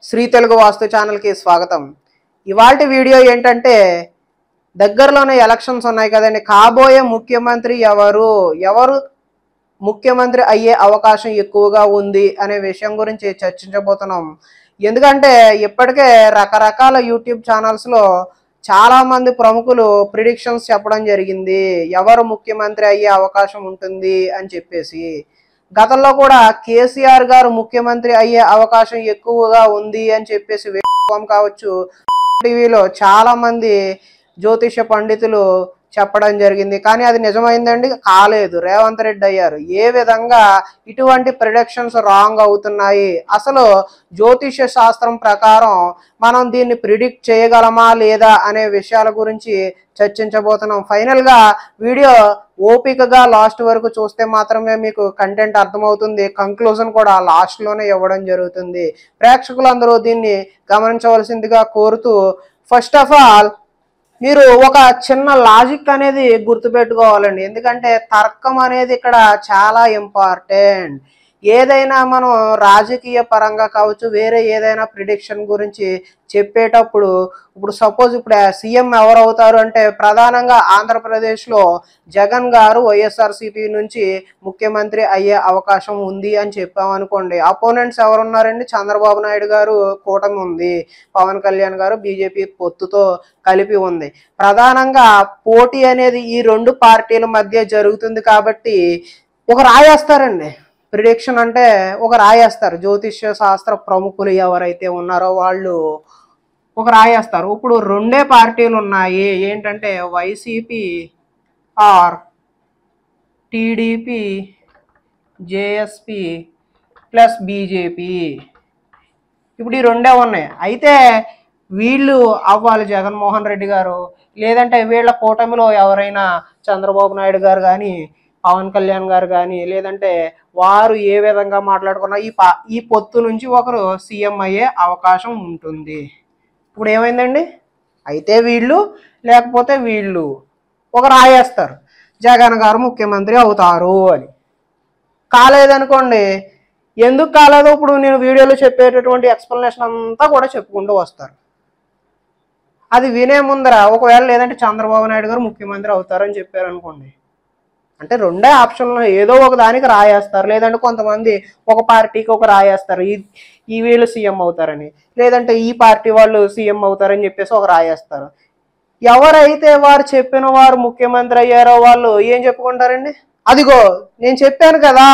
శ్రీ తెలుగు వాస్తు ఛానల్కి స్వాగతం. ఇవాల్టి వీడియో ఏంటంటే దగ్గరలోనే ఎలక్షన్స్ ఉన్నాయి కదండి. కాబోయే ముఖ్యమంత్రి ఎవరు ముఖ్యమంత్రి అయ్యే అవకాశం ఎక్కువగా ఉంది అనే విషయం గురించి చర్చించబోతున్నాం. ఎందుకంటే ఇప్పటికే రకరకాల యూట్యూబ్ ఛానల్స్లో చాలామంది ప్రముఖులు ప్రిడిక్షన్స్ చెప్పడం జరిగింది, ఎవరు ముఖ్యమంత్రి అయ్యే అవకాశం ఉంటుంది అని చెప్పేసి. గతంలో కూడా కేసీఆర్ గారు ముఖ్యమంత్రి అయ్యే అవకాశం ఎక్కువగా ఉంది అని చెప్పేసి కావచ్చు టీవీలో చాలా మంది జ్యోతిష పండితులు చెప్పడం జరిగింది. కానీ అది నిజమైందండి? కాలేదు. రేవంత్ రెడ్డి అయ్యారు. ఏ విధంగా ఇటువంటి ప్రిడిక్షన్స్ రాంగ్ అవుతున్నాయి, అసలు జ్యోతిష శాస్త్రం ప్రకారం మనం దీన్ని ప్రిడిక్ట్ చేయగలమా లేదా అనే విషయాల గురించి చర్చించబోతున్నాం. ఫైనల్గా వీడియో ఓపికగా లాస్ట్ వరకు చూస్తే మాత్రమే మీకు కంటెంట్ అర్థమవుతుంది. కంక్లూజన్ కూడా లాస్ట్లోనే ఇవ్వడం జరుగుతుంది. ప్రేక్షకులందరూ దీన్ని గమనించవలసిందిగా కోరుతూ, ఫస్ట్ ఆఫ్ ఆల్ మీరు ఒక చిన్న లాజిక్ అనేది గుర్తుపెట్టుకోవాలండి. ఎందుకంటే తర్కం అనేది ఇక్కడ చాలా ఇంపార్టెంట్. ఏదైనా మనం రాజకీయ పరంగా కావచ్చు, వేరే ఏదైనా ప్రిడిక్షన్ గురించి చెప్పేటప్పుడు, ఇప్పుడు సపోజ్ ఇప్పుడు సీఎం ఎవరు అవుతారు అంటే ప్రధానంగా ఆంధ్రప్రదేశ్లో జగన్ గారు వైఎస్ఆర్సీపీ నుంచి ముఖ్యమంత్రి అయ్యే అవకాశం ఉంది అని చెప్పామనుకోండి. అపోనెంట్స్ ఎవరున్నారండి? చంద్రబాబు నాయుడు గారు కూటమి ఉంది, పవన్ కళ్యాణ్ గారు బీజేపీ పొత్తుతో కలిపి ఉంది. ప్రధానంగా పోటీ అనేది ఈ రెండు పార్టీల మధ్య జరుగుతుంది కాబట్టి ఒక రాయేస్తారండి. ప్రిడిక్షన్ అంటే ఒక రాయేస్తారు. జ్యోతిష్య శాస్త్ర ప్రముఖులు ఎవరైతే ఉన్నారో వాళ్ళు ఒక రాయేస్తారు. ఇప్పుడు రెండే పార్టీలు ఉన్నాయి. ఏంటంటే YCP are TDP, JSP plus BJP. ఇప్పుడు ఈ రెండే ఉన్నాయి. అయితే వీళ్ళు అవ్వాలి జగన్మోహన్ రెడ్డి గారు, లేదంటే వీళ్ళ కూటమిలో ఎవరైనా చంద్రబాబు నాయుడు గారు కానీ, పవన్ కళ్యాణ్ గారు కానీ, లేదంటే వారు ఏ విధంగా మాట్లాడుకున్నా ఈ పొత్తు నుంచి ఒకరు సీఎం అయ్యే అవకాశం ఉంటుంది. ఇప్పుడు ఏమైందండి? అయితే వీళ్ళు లేకపోతే వీళ్ళు ఒక రాయేస్తారు, జగన్ గారు ముఖ్యమంత్రి అవుతారు అని. కాలేదనుకోండి, ఎందుకు కాలేదో ఇప్పుడు నేను వీడియోలో చెప్పేటటువంటి ఎక్స్ప్లెనేషన్ అంతా కూడా చెప్పుకుంటూ వస్తారు. అది వినే ముందర ఒకవేళ లేదంటే చంద్రబాబు నాయుడు గారు ముఖ్యమంత్రి అవుతారని చెప్పారు అనుకోండి, అంటే రెండే ఆప్షన్లు, ఏదో ఒక దానికి రాయేస్తారు. లేదంటే కొంతమంది ఒక పార్టీకి ఒక రాయేస్తారు, ఈ వీళ్ళు సీఎం అవుతారని, లేదంటే ఈ పార్టీ వాళ్ళు సీఎం అవుతారని చెప్పేసి ఒక రాయేస్తారు. ఎవరైతే వారు చెప్పిన వారు ముఖ్యమంత్రి అయ్యారో వాళ్ళు ఏం చెప్పుకుంటారండి? అదిగో నేను చెప్పాను కదా,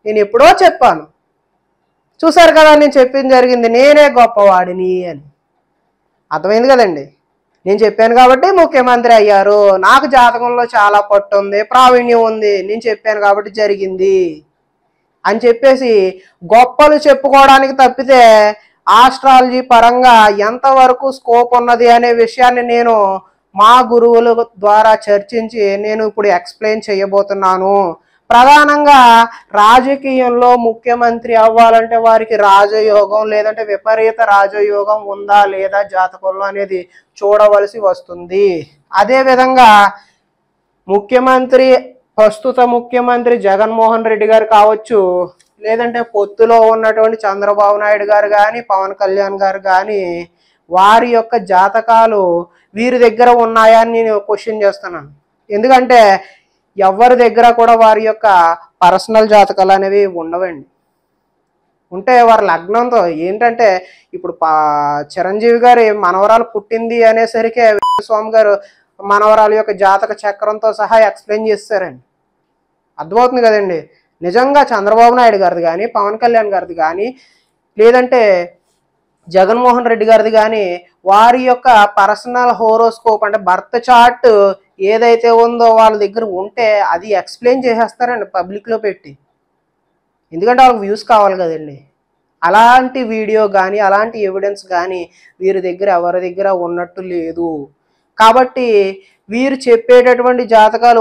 నేను ఎప్పుడో చెప్పాను, చూసారు కదా నేను చెప్పింది జరిగింది, నేనే గొప్పవాడిని అని. అర్థమైంది కదండి? నేను చెప్పాను కాబట్టి ముఖ్యమంత్రి అయ్యారు, నాకు జాతకంలో చాలా పట్టు ఉంది, ప్రావీణ్యం ఉంది, నేను చెప్పాను కాబట్టి జరిగింది అని చెప్పేసి గొప్పలు చెప్పుకోవడానికి తప్పితే ఆస్ట్రాలజీ పరంగా ఎంతవరకు స్కోప్ ఉన్నది అనే విషయాన్ని నేను మా గురువుల ద్వారా చర్చించి నేను ఇప్పుడు ఎక్స్ప్లెయిన్ చేయబోతున్నాను. ప్రధానంగా రాజకీయంలో ముఖ్యమంత్రి అవ్వాలంటే వారికి రాజయోగం లేదంటే విపరీత రాజయోగం ఉందా లేదా జాతకంలో అనేది చూడవలసి వస్తుంది. అదేవిధంగా ప్రస్తుత ముఖ్యమంత్రి జగన్మోహన్ రెడ్డి గారు కావచ్చు, లేదంటే పొత్తులో ఉన్నటువంటి చంద్రబాబు నాయుడు గారు కానీ, పవన్ కళ్యాణ్ గారు కానీ, వారి యొక్క జాతకాలు వీరి దగ్గర ఉన్నాయా అని నేను క్వశ్చన్ చేస్తున్నాను. ఎందుకంటే ఎవరి దగ్గర కూడా వారి యొక్క పర్సనల్ జాతకాలు అనేవి ఉండవండి. ఉంటే వారి లగ్నంతో ఏంటంటే ఇప్పుడు చిరంజీవి గారి మనవరాలు పుట్టింది అనేసరికి స్వామి గారు మనవరాలు యొక్క జాతక చక్రంతో సహా ఎక్స్ప్లెయిన్ చేస్తారండి. అర్థమవుతుంది కదండి? నిజంగా చంద్రబాబు నాయుడు గారిది కానీ, పవన్ కళ్యాణ్ గారిది కానీ, లేదంటే జగన్మోహన్ రెడ్డి గారిది కానీ వారి యొక్క పర్సనల్ హోరోస్కోప్ అంటే బర్త్ చార్ట్ ఏదైతే ఉందో వాళ్ళ దగ్గర ఉంటే అది ఎక్స్ప్లెయిన్ చేసేస్తారండి పబ్లిక్లో పెట్టి. ఎందుకంటే వాళ్ళకి వ్యూస్ కావాలి కదండి. అలాంటి వీడియో కానీ అలాంటి ఎవిడెన్స్ కానీ వీరి దగ్గర ఎవరి దగ్గర ఉన్నట్టు లేదు. కాబట్టి వీరు చెప్పేటటువంటి జాతకాలు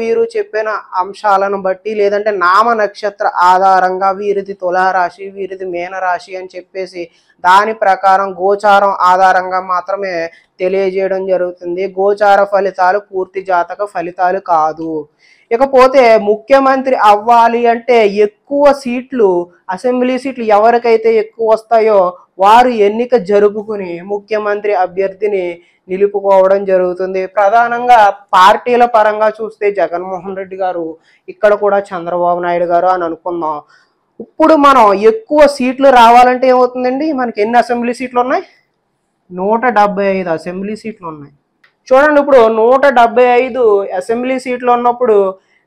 వీరు చెప్పిన అంశాలను బట్టి, లేదంటే నామ నక్షత్ర ఆధారంగా వీరిది తులారాశి, వీరిది మీనరాశి అని చెప్పేసి దాని ప్రకారం గోచారం ఆధారంగా మాత్రమే తెలియజేయడం జరుగుతుంది. గోచార ఫలితాలు పూర్తి జాతక ఫలితాలు కాదు. ఇకపోతే ముఖ్యమంత్రి అవ్వాలి అంటే ఎక్కువ సీట్లు, అసెంబ్లీ సీట్లు ఎవరికైతే ఎక్కువ వస్తాయో వారు ఎన్నిక జరుపుకుని ముఖ్యమంత్రి అభ్యర్థిని నిలుపుకోవడం జరుగుతుంది. ప్రధానంగా పార్టీల పరంగా చూస్తే జగన్మోహన్ రెడ్డి గారు, ఇక్కడ కూడా చంద్రబాబు నాయుడు గారు అని అనుకుందాం. ఇప్పుడు మనం ఎక్కువ సీట్లు రావాలంటే ఏమవుతుందండి? మనకి ఎన్ని అసెంబ్లీ సీట్లు ఉన్నాయి? 175 అసెంబ్లీ సీట్లు ఉన్నాయి. చూడండి, ఇప్పుడు 175 అసెంబ్లీ సీట్లు ఉన్నప్పుడు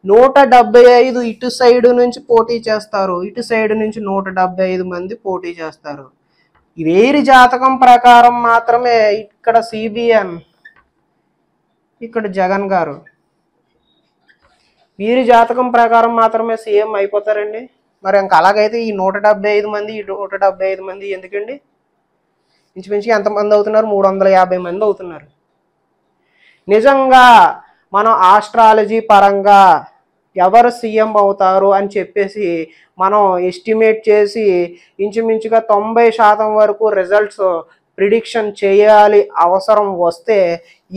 175 ఇటు సైడ్ నుంచి పోటీ చేస్తారు, ఇటు సైడ్ నుంచి 175 మంది పోటీ చేస్తారు. వీరి జాతకం ప్రకారం మాత్రమే ఇక్కడ సిబిఎన్, ఇక్కడ జగన్ గారు, వీరి జాతకం ప్రకారం మాత్రమే సీఎం అయిపోతారండి. మరి ఇంకా అలాగైతే ఈ 175 మంది, ఈ 175 మంది ఎందుకండి? ఇంచుమించుగా ఎంతమంది అవుతున్నారు? 350 మంది అవుతున్నారు. నిజంగా మనం ఆస్ట్రాలజీ పరంగా ఎవరు సీఎం అవుతారు అని చెప్పేసి మనం ఎస్టిమేట్ చేసి ఇంచుమించుగా 90% వరకు రిజల్ట్స్ ప్రిడిక్షన్ చేయాలి అవసరం వస్తే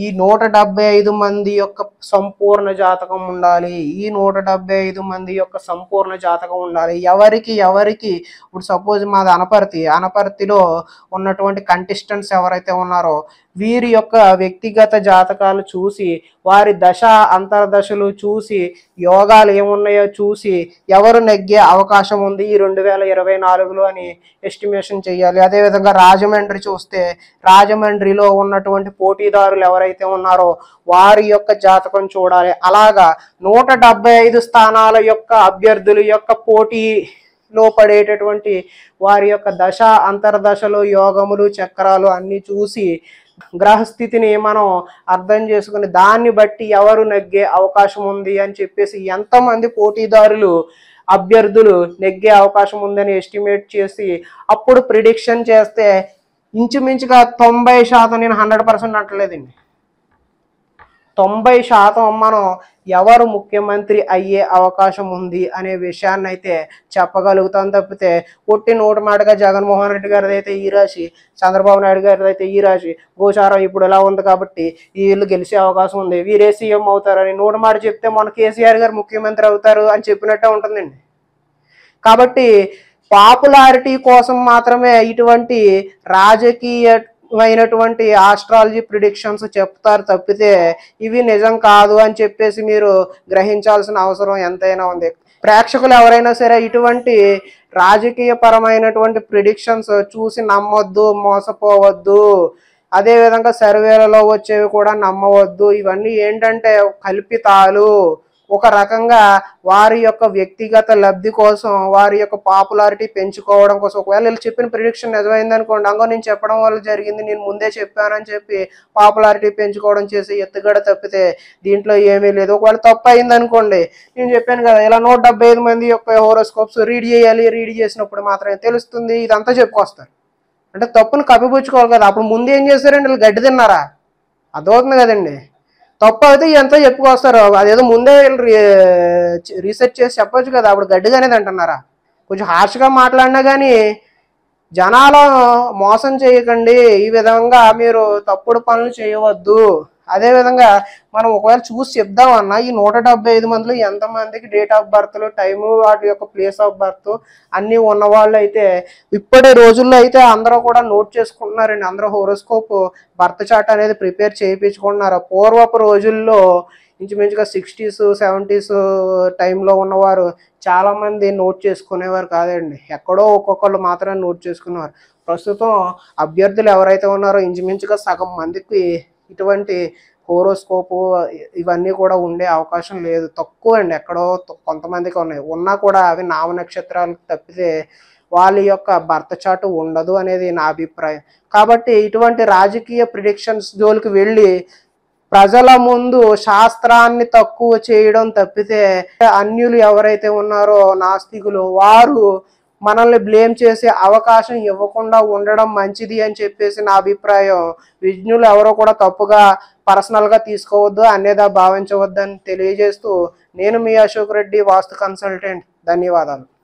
ఈ 175 మంది యొక్క సంపూర్ణ జాతకం ఉండాలి. ఈ 175 మంది యొక్క సంపూర్ణ జాతకం ఉండాలి. ఎవరికి ఇప్పుడు సపోజ్ మాది అనపర్తిలో ఉన్నటువంటి కంటెస్టెంట్స్ ఎవరైతే ఉన్నారో వీరి యొక్క వ్యక్తిగత జాతకాలు చూసి, వారి దశ అంతర్దశలు చూసి, యోగాలు ఏమున్నాయో చూసి ఎవరు నెగ్గే అవకాశం ఉంది ఈ 2024లో అని ఎస్టిమేషన్ చేయాలి. అదేవిధంగా రాజమండ్రి చూస్తే రాజమండ్రిలో ఉన్నటువంటి పోటీదారులు ఎవరైతే ఉన్నారో వారి యొక్క జాతకం చూడాలి. అలాగా 175 స్థానాల యొక్క అభ్యర్థుల యొక్క పోటీలో పడేటటువంటి వారి యొక్క దశ అంతర్దశలు, యోగములు, చక్రాలు అన్ని చూసి గ్రహస్థితిని మనం అర్థం చేసుకుని దాన్ని బట్టి ఎవరు నెగ్గే అవకాశం ఉంది అని చెప్పేసి ఎంతమంది పోటీదారులు, అభ్యర్థులు నెగ్గే అవకాశం ఉందని ఎస్టిమేట్ చేసి అప్పుడు ప్రిడిక్షన్ చేస్తే ఇంచుమించుగా 90%, నేను 100% అంటలేదండి, 90% మనం ఎవరు ముఖ్యమంత్రి అయ్యే అవకాశం ఉంది అనే విషయాన్ని అయితే చెప్పగలుగుతాం. తప్పితే పొట్టి నోటి మాటగా జగన్మోహన్ రెడ్డి గారిది అయితే ఈ రాశి, చంద్రబాబు నాయుడు గారిది అయితే ఈ రాశి, గోచారం ఇప్పుడు ఎలా ఉంది కాబట్టి వీళ్ళు గెలిచే అవకాశం ఉంది, వీరే సీఎం అవుతారని నోటి మాట చెప్తే మన కేసీఆర్ గారు ముఖ్యమంత్రి అవుతారు అని చెప్పినట్టే ఉంటుందండి. కాబట్టి పాపులారిటీ కోసం మాత్రమే ఇటువంటి రాజకీయమైనటువంటి ఆస్ట్రాలజీ ప్రిడిక్షన్స్ చెప్తారు తప్పితే ఇవి నిజం కాదు అని చెప్పేసి మీరు గ్రహించాల్సిన అవసరం ఎంతైనా ఉంది. ప్రేక్షకులు ఎవరైనా సరే ఇటువంటి రాజకీయ పరమైనటువంటి ప్రిడిక్షన్స్ చూసి నమ్మొద్దు, మోసపోవద్దు. అదేవిధంగా సర్వేలలో వచ్చేవి కూడా నమ్మవద్దు. ఇవన్నీ ఏంటంటే కల్పితాలు. ఒక రకంగా వారి యొక్క వ్యక్తిగత లబ్ధి కోసం, వారి యొక్క పాపులారిటీ పెంచుకోవడం కోసం, ఒకవేళ వీళ్ళు చెప్పిన ప్రిడిక్షన్ నిజమైంది అనుకోండి, అంగో నేను చెప్పడం వల్ల జరిగింది, నేను ముందే చెప్పానని చెప్పి పాపులారిటీ పెంచుకోవడం చేసి ఎత్తుగడ తప్పితే దీంట్లో ఏమీ లేదు. ఒకవేళ తప్పు అయింది అనుకోండి, నేను చెప్పాను కదా ఇలా 175 మంది యొక్క హోరోస్కోప్స్ రీడ్ చేయాలి, రీడ్ చేసినప్పుడు మాత్రమే తెలుస్తుంది, ఇదంతా చెప్పుకొస్తారు. అంటే తప్పును కప్పిపుచ్చుకోవాలి కదా. అప్పుడు ముందు ఏం చేశారండి? వీళ్ళు గడ్డి తిన్నారా? అదవుతుంది కదండి. తప్పు అయితే ఎంతో చెప్పుకొస్తారు, అదేదో ముందే రీసెర్చ్ చేసి చెప్పొచ్చు కదా. అప్పుడు గడ్డిగానే అంటున్నారా? కొంచెం హార్ష్గా మాట్లాడినా కానీ జనాలు మోసం చేయకండి, ఈ విధంగా మీరు తప్పుడు పనులు చేయవద్దు. అదేవిధంగా మనం ఒకవేళ చూసి చెప్దామన్నా ఈ 175 మందిలో ఎంతమందికి డేట్ ఆఫ్ బర్త్లు, టైము, వాటి యొక్క ప్లేస్ ఆఫ్ బర్త్ అన్నీ ఉన్నవాళ్ళు అయితే ఇప్పటి రోజుల్లో అయితే అందరూ కూడా నోట్ చేసుకుంటున్నారండి. అందరూ హోరోస్కోప్ బర్త్ చార్ట్ అనేది ప్రిపేర్ చేయించుకుంటున్నారు. పూర్వపు రోజుల్లో ఇంచుమించుగా 60s 70s టైంలో ఉన్నవారు చాలామంది నోట్ చేసుకునేవారు కాదండి. ఎక్కడో ఒక్కొక్కళ్ళు మాత్రమే నోట్ చేసుకునేవారు. ప్రస్తుతం అభ్యర్థులు ఎవరైతే ఉన్నారో ఇంచుమించుగా సగం మందికి ఇటువంటి హోరోస్కోపు ఇవన్నీ కూడా ఉండే అవకాశం లేదు, తక్కువ అండి. ఎక్కడో కొంతమందికి ఉన్నాయి, ఉన్నా కూడా అవి నామ నక్షత్రాలకు తప్పితే వాళ్ళ యొక్క బర్త్ చార్ట్ ఉండదు అనేది నా అభిప్రాయం. కాబట్టి ఇటువంటి రాజకీయ ప్రిడిక్షన్స్ జోలికి వెళ్ళి ప్రజల ముందు శాస్త్రాన్ని తక్కువ చేయడం తప్పితే అన్యులు ఎవరైతే ఉన్నారో నాస్తికులు వారు మనల్ని బ్లేమ్ చేసే అవకాశం ఇవ్వకుండా ఉండడం మంచిది అని చెప్పేసి నా అభిప్రాయం. విజ్ఞులు ఎవరో కూడా తప్పుగా పర్సనల్గా తీసుకోవద్దు, అన్యదా భావించవద్దని తెలియజేస్తూ నేను మీ అశోక్ రెడ్డి, వాస్తు కన్సల్టెంట్. ధన్యవాదాలు.